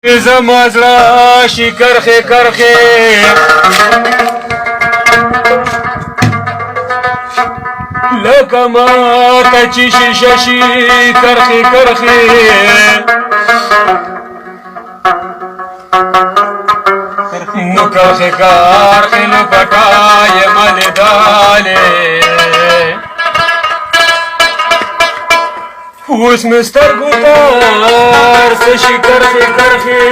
زما زړه شي کرښې کرښې لکه ماته چې شیشه شي کرښې کرښې نو کرښې کرښې نو پټا یمه لیدلې اوس مې سترګو ته هر څه شي کرښې کرښې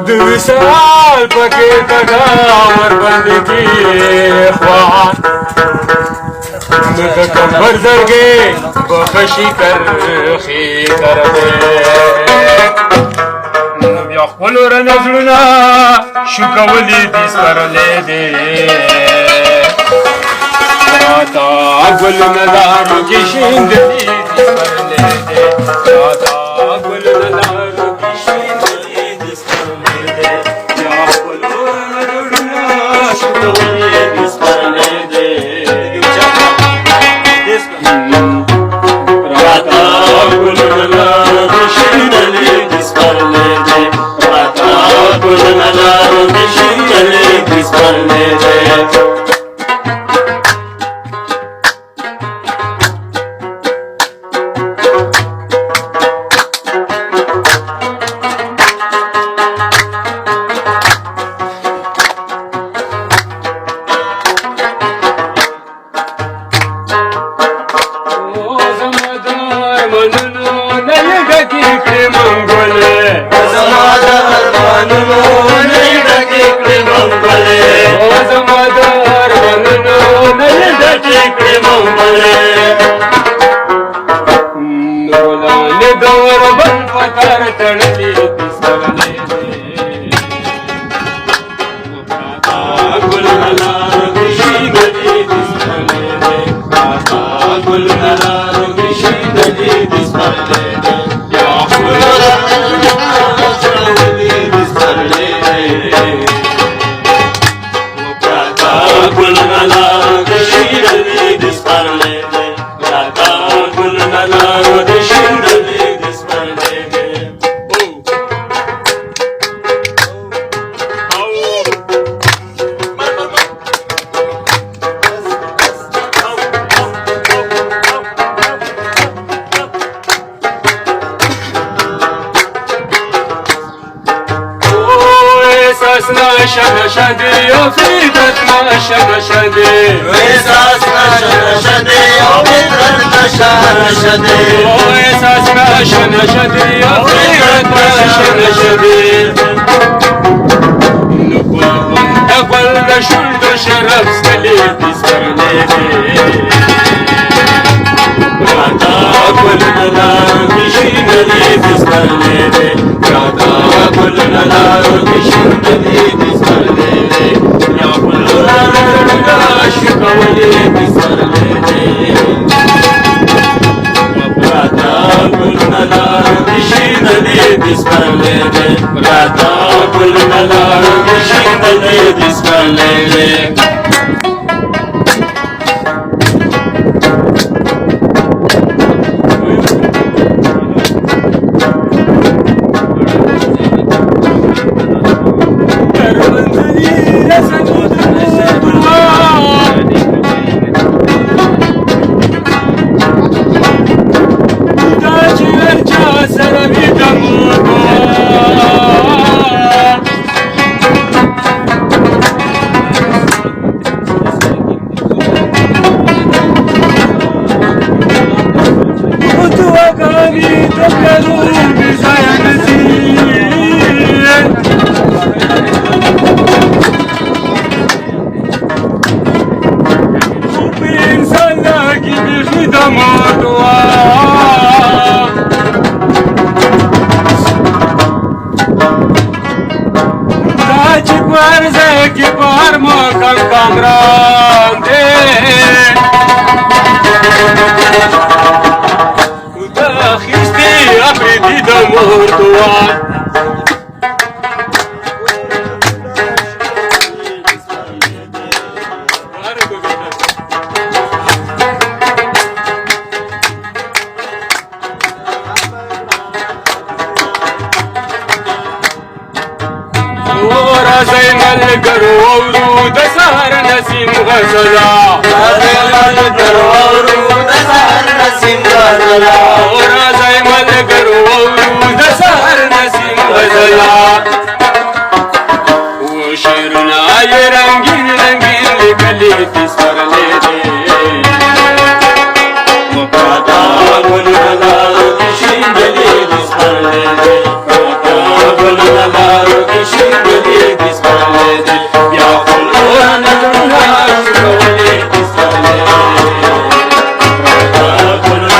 د وصال پکې کږه ورباندې کېښوه نو د کمبر زړګې به شي کرښې کرښې نو بیا خپلو رنه زړونه شو کولی دي سپرلی دی راته ګلونه لارو کې شیندلي دي سپرلی دی راته ګلونه لارو کې شیندلي دي سپرلی دی بیا خپلو رنه زړونه شو کولی دي سپرلی دی راته ګلونه لارو کې شیندلي دي سپرلی دی راته ګلونه لارو کې شیندلي دي سپرلی دی راځي ملګرو اورو د سهار نسیم غزلا راځي ملګرو اورو د سهار نسیم غزلا راځي ملګرو اورو د سهار نسیم غزلا و شعرونه یې رنګین رنګین لیکلي دي سپرلي دي مکادا ګلونه لارو کې شیندلي دي سپرلي دي مکادا ګلونه لارو کې شیندلي